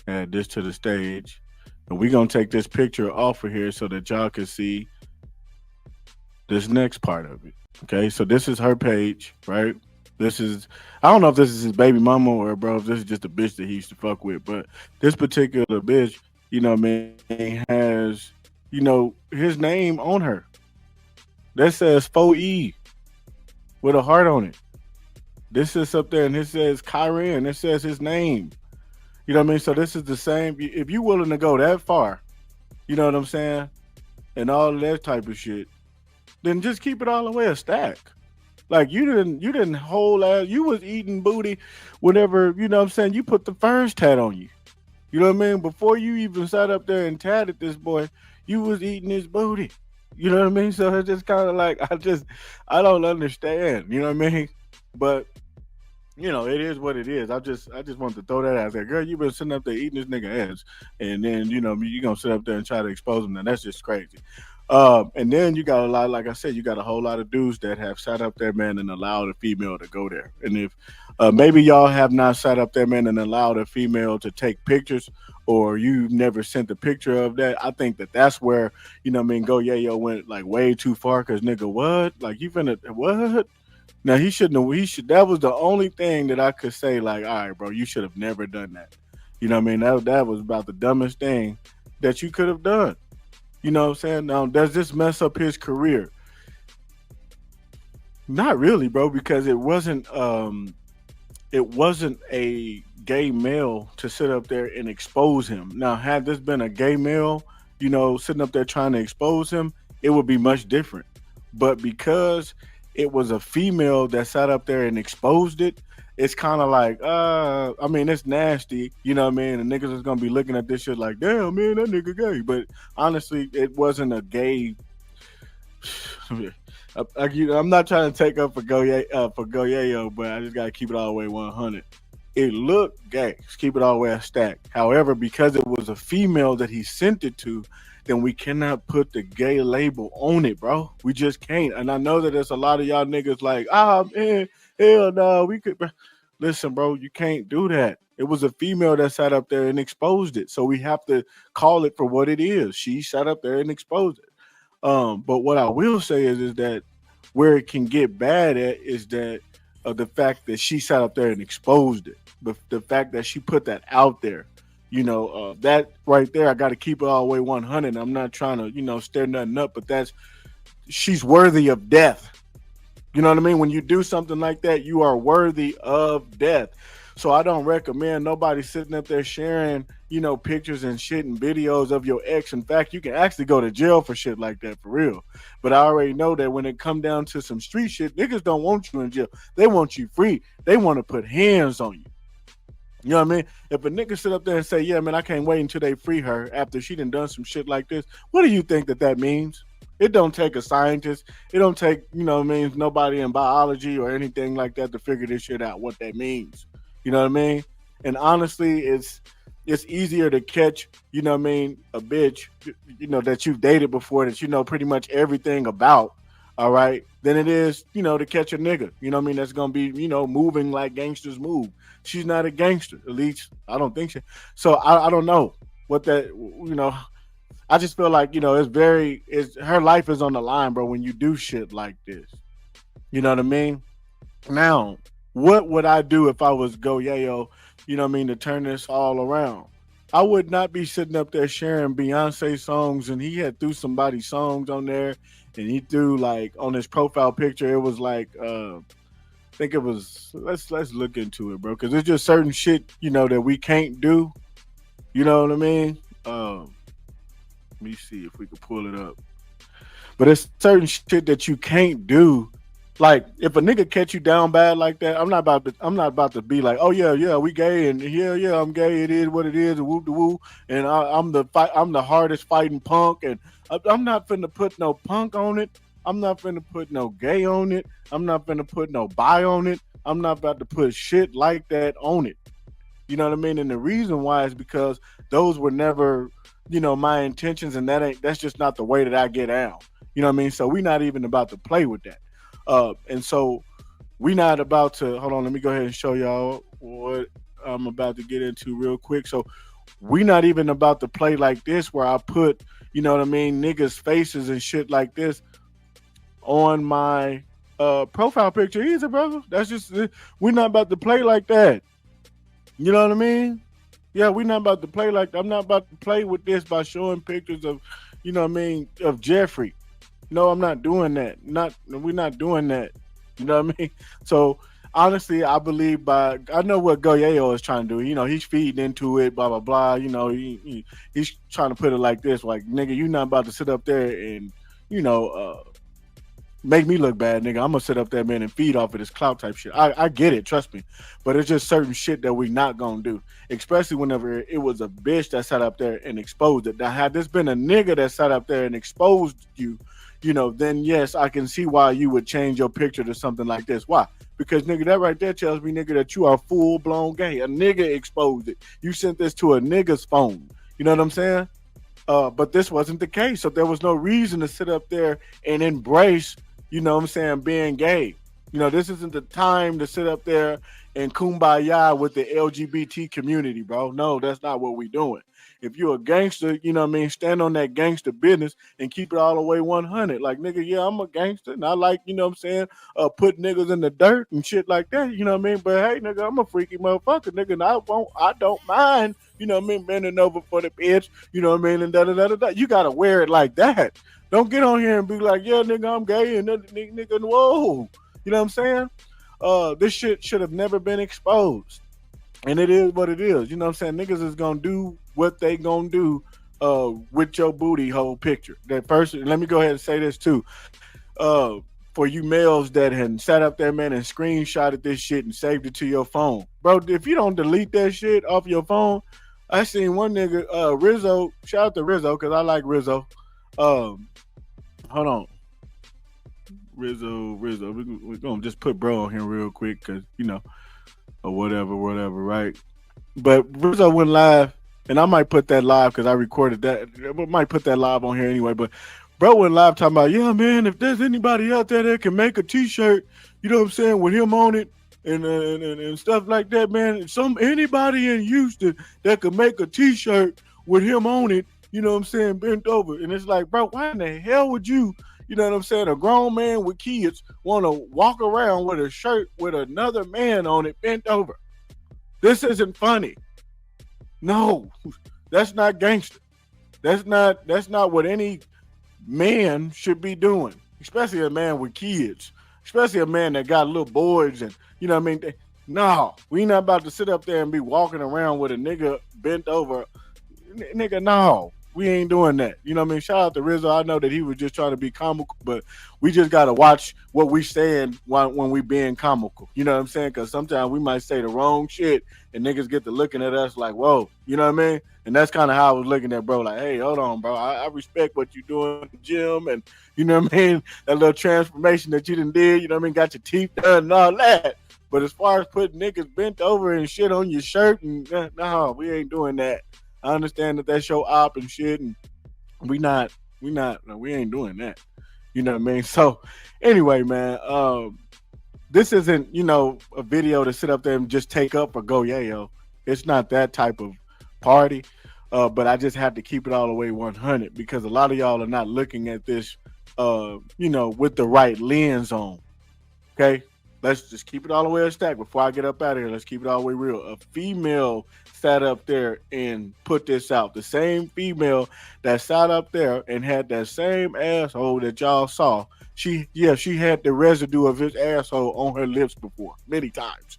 Add this to the stage. And we're gonna take this picture off of here so that y'all can see this next part of it. Okay, so this is her page, right? This is I don't know if this is his baby mama or bro, if this is just a bitch that he used to fuck with, but this particular bitch, what I mean, has, his name on her. That says 4E with a heart on it. This is up there and it says Kyran. It says his name. You know what I mean? So this is the same. If you're willing to go that far, you know what I'm saying? And all of that type of shit, then just keep it all the way a stack. Like you didn't hold ass. You was eating booty whenever, you know what I'm saying, you put the first tat on you. You know what I mean? Before you even sat up there and tatted this boy, you was eating his booty. You know what I mean? So it's just kind of like I don't understand. You know what I mean? But it is what it is. I just want to throw that out there. Girl, you been sitting up there eating this nigga ass, and then you gonna sit up there and try to expose him. Now that's just crazy. And then you got a lot, like I said, you got a whole lot of dudes that have sat up there, man, and allowed a female to go there. And if maybe y'all have not sat up there, man, and allowed a female to take pictures, or you never sent a picture of that, I think that that's where Go Yayo went like way too far. Cause nigga, what? Like you finna what? Now he shouldn't have. He should. That was the only thing that I could say. Like, all right, bro, you should have never done that. You know what I mean? That was about the dumbest thing that you could have done. You know what I'm saying? Now, does this mess up his career? Not really, bro, because it wasn't a gay male to sit up there and expose him. Now, had this been a gay male, sitting up there trying to expose him, it would be much different. But because it was a female that sat up there and exposed it, it's kind of like, I mean, it's nasty, you know what I mean? And niggas is gonna be looking at this shit like, damn, man, that nigga gay. But honestly, it wasn't a gay. I'm not trying to take up for Goyeo, but I just gotta keep it all the way 100. It looked gay. Just keep it all the way a stack. However, because it was a female that he sent it to, then we cannot put the gay label on it, bro. We just can't. And I know that there's a lot of y'all niggas like, man, hell no, we could. Listen, bro, you can't do that. It was a female that sat up there and exposed it. So we have to call it for what it is. She sat up there and exposed it. But what I will say is that where it can get bad at is that the fact that she sat up there and exposed it, but the fact that she put that out there, that right there, I got to keep it all the way 100. I'm not trying to, stir nothing up, but she's worthy of death. You know what I mean? When you do something like that, you are worthy of death. So I don't recommend nobody sitting up there sharing, pictures and shit and videos of your ex. In fact, you can actually go to jail for shit like that for real. But I already know that when it come down to some street shit, niggas don't want you in jail. They want you free. They want to put hands on you. You know what I mean? If a nigga sit up there and say, yeah, man, I can't wait until they free her after she done some shit like this, what do you think that means? It don't take a scientist. It don't take, nobody in biology or anything like that to figure this shit out, what that means. You know what I mean? And honestly, it's easier to catch, a bitch, that you've dated before, that you know pretty much everything about, all right, than it is, to catch a nigga, that's gonna be, moving like gangsters move. She's not a gangster, at least I don't think so. So I don't know what that, I just feel like, it's her life is on the line, bro, when you do shit like this. You know what I mean? Now, what would I do if I was Go Yayo, to turn this all around? I would not be sitting up there sharing Beyonce songs, and he had threw somebody's songs on there, and he threw like on his profile picture, it was like I think it was let's look into it, bro, because there's just certain shit, that we can't do. You know what I mean? Let me see if we can pull it up. But it's certain shit that you can't do. Like if a nigga catch you down bad like that, I'm not about to be like, oh yeah, we gay and yeah, I'm gay. It is what it is, and whoop de woo. And I'm the hardest fighting punk, and I'm not finna put no punk on it. I'm not finna put no gay on it. I'm not finna put no bi on it. I'm not about to put shit like that on it. You know what I mean? And the reason why is because those were never, my intentions, and that's just not the way that I get down. You know what I mean? So we not even about to play with that. And so we not about to hold on. Let me go ahead and show y'all what I'm about to get into real quick. So We not even about to play like this where I put, you know what I mean, niggas' faces and shit like this on my profile picture either, brother. That's just we're not about to play like that. You know what I mean? Yeah, we're not about to play like I'm not about to play with this by showing pictures of, you know what I mean, of Jeffrey. No, I'm not doing that. Not we're not doing that. You know what I mean? So honestly, I believe I know what Goyeo is trying to do. You know, he's feeding into it, blah blah blah. You know, he's trying to put it like this, like nigga, you're not about to sit up there and you know make me look bad, nigga. I'm gonna sit up there, man, and feed off of this clout type shit. I get it, trust me, but it's just certain shit that we not gonna do, especially whenever it was a bitch that sat up there and exposed it. Now, had this been a nigga that sat up there and exposed you, you know, then yes, I can see why you would change your picture to something like this. Why? Because nigga, that right there tells me, nigga, that you are full blown gay. A nigga exposed it. You sent this to a nigga's phone. You know what I'm saying? But this wasn't the case. So there was no reason to sit up there and embrace, you know what I'm saying, being gay. You know, this isn't the time to sit up there and kumbaya with the LGBT community, bro. No, that's not what we doing. If you're a gangster, you know what I mean, stand on that gangster business and keep it all the way 100. Like, nigga, yeah, I'm a gangster and I like, you know what I'm saying, put niggas in the dirt and shit like that, you know what I mean? But hey, nigga, I'm a freaky motherfucker, nigga, and I don't mind, you know what I mean, bending over for the bitch, you know what I mean, and da da da da. You gotta wear it like that. Don't get on here and be like, yeah, nigga, I'm gay, and nigga, whoa. You know what I'm saying? This shit should have never been exposed. And it is what it is. You know what I'm saying? Niggas is gonna do what they gonna do with your booty hole picture. That person, let me go ahead and say this too. For you males that had sat up there, man, and screenshotted this shit and saved it to your phone. Bro, if you don't delete that shit off your phone, I seen one nigga, Rizzo, shout out to Rizzo, because I like Rizzo. Hold on. Rizzo. We're gonna just put bro on here real quick, cause you know, or whatever, right? But Rizzo went live, and I might put that live because I recorded that. I might put that live on here anyway. But bro went live talking about, yeah, man, if there's anybody out there that can make a T-shirt, you know what I'm saying, with him on it and stuff like that, man. Anybody in Houston that could make a T-shirt with him on it, you know what I'm saying, bent over. And it's like, bro, why in the hell would you know what I'm saying, a grown man with kids want to walk around with a shirt with another man on it bent over? This isn't funny. No, that's not gangster. That's not what any man should be doing, especially a man with kids, especially a man that got little boys and, you know what I mean? No, we not about to sit up there and be walking around with a nigga bent over. Nigga, no. We ain't doing that. You know what I mean? Shout out to Rizzo. I know that he was just trying to be comical, but we just got to watch what we saying when we being comical. You know what I'm saying? Because sometimes we might say the wrong shit and niggas get to looking at us like, whoa. You know what I mean? And that's kind of how I was looking at bro. Like, hey, hold on, bro. I respect what you doing in the gym and, you know what I mean? That little transformation that you done did, you know what I mean? Got your teeth done and all that. But as far as putting niggas bent over and shit on your shirt, and no, we ain't doing that. I understand that that's your op and shit, and we ain't doing that. You know what I mean? So anyway, man, this isn't, you know, a video to sit up there and just take up for Go Yayo. It's not that type of party. But I just have to keep it all the way 100 because a lot of y'all are not looking at this, you know, with the right lens on. Okay, let's just keep it all the way a stack before I get up out of here. Let's keep it all the way real. A female sat up there and put this out. The same female that sat up there and had that same asshole that y'all saw. She had the residue of his asshole on her lips before many times,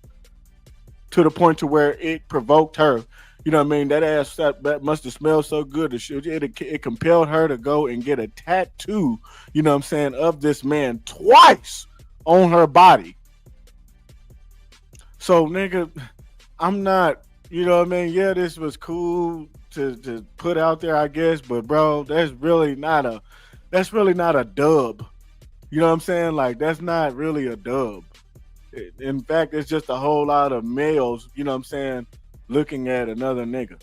to the point to where it provoked her. You know what I mean? That ass that must have smelled so good. It compelled her to go and get a tattoo, you know what I'm saying, of this man twice on her body. So, nigga, I'm not, you know what I mean? Yeah, this was cool to put out there, I guess, but bro, that's really not a dub. You know what I'm saying? Like, that's not really a dub. In fact, it's just a whole lot of males, you know what I'm saying, looking at another nigga.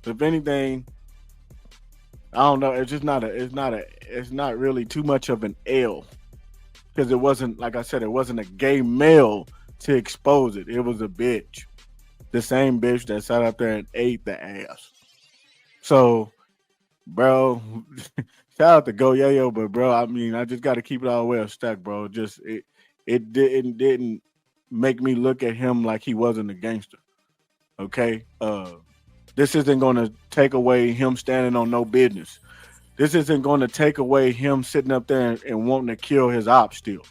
If anything, I don't know. It's not really too much of an L, because it wasn't, like I said, it wasn't a gay male to expose it. It was a bitch. the same bitch that sat up there and ate the ass. So, bro, shout out to Go Yayo, but bro, I mean, I just got to keep it all the way stuck, bro. Just it didn't make me look at him like he wasn't a gangster. Okay, this isn't going to take away him standing on no business. This isn't going to take away him sitting up there and wanting to kill his ops still.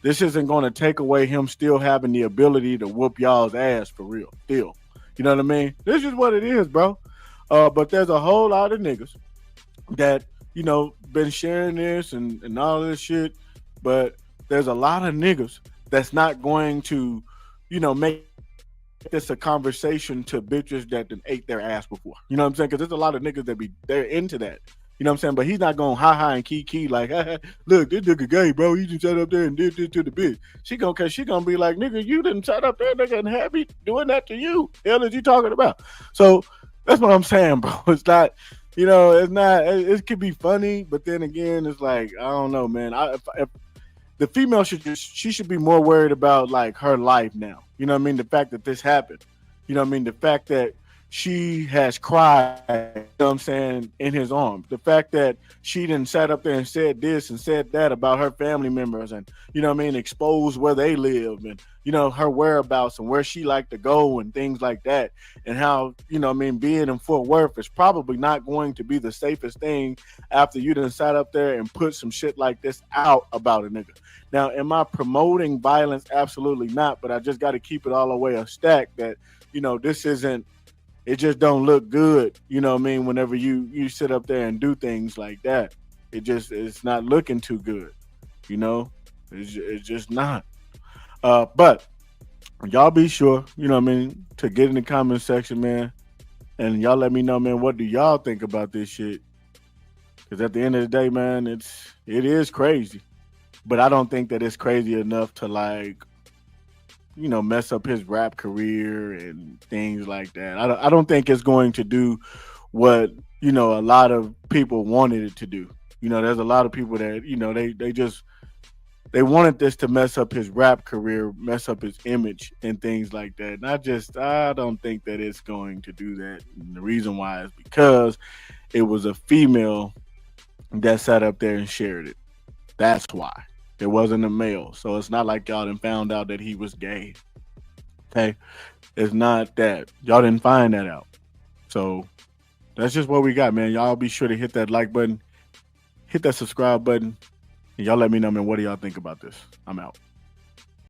This isn't going to take away him still having the ability to whoop y'all's ass for real. Still, you know what I mean? This is what it is, bro. But there's a whole lot of niggas that been sharing this and all this shit, but there's a lot of niggas that's not going to make this a conversation to bitches that done ate their ass before. You know what I'm saying? Because there's a lot of niggas that they're into that. You know what I'm saying? But he's not going ha and key like, look, this nigga gay, bro. He just sat up there and did this to the bitch. She gonna be like, nigga, you didn't sat up there, nigga, and have me doing that to you. Hell is you talking about? So that's what I'm saying, bro. It's not, it's not. It could be funny, but then again, it's like I don't know, man. If the female she should be more worried about like her life now. You know what I mean? The fact that this happened. You know what I mean? The fact that she has cried, you know what I'm saying, in his arms. The fact that she didn't sat up there and said this and said that about her family members and, you know what I mean, exposed where they live and, her whereabouts and where she liked to go and things like that. And how, being in Fort Worth is probably not going to be the safest thing after you done sat up there and put some shit like this out about a nigga. Now, am I promoting violence? Absolutely not. But I just got to keep it all the way a stack that, this isn't, it just don't look good, you know what I mean, whenever you sit up there and do things like that. It's not looking too good, it's just not. But y'all be sure, to get in the comment section, man, and y'all let me know, man, what do y'all think about this shit? Because at the end of the day, man, it is crazy, but I don't think that it's crazy enough to like mess up his rap career and things like that. I don't think it's going to do what, a lot of people wanted it to do. There's a lot of people that, they wanted this to mess up his rap career, mess up his image and things like that. And I don't think that it's going to do that. And the reason why is because it was a female that sat up there and shared it. That's why. It wasn't a male. So it's not like y'all done found out that he was gay. Okay? It's not that. Y'all didn't find that out. So that's just what we got, man. Y'all be sure to hit that like button, hit that subscribe button, and y'all let me know, man, what do y'all think about this? I'm out.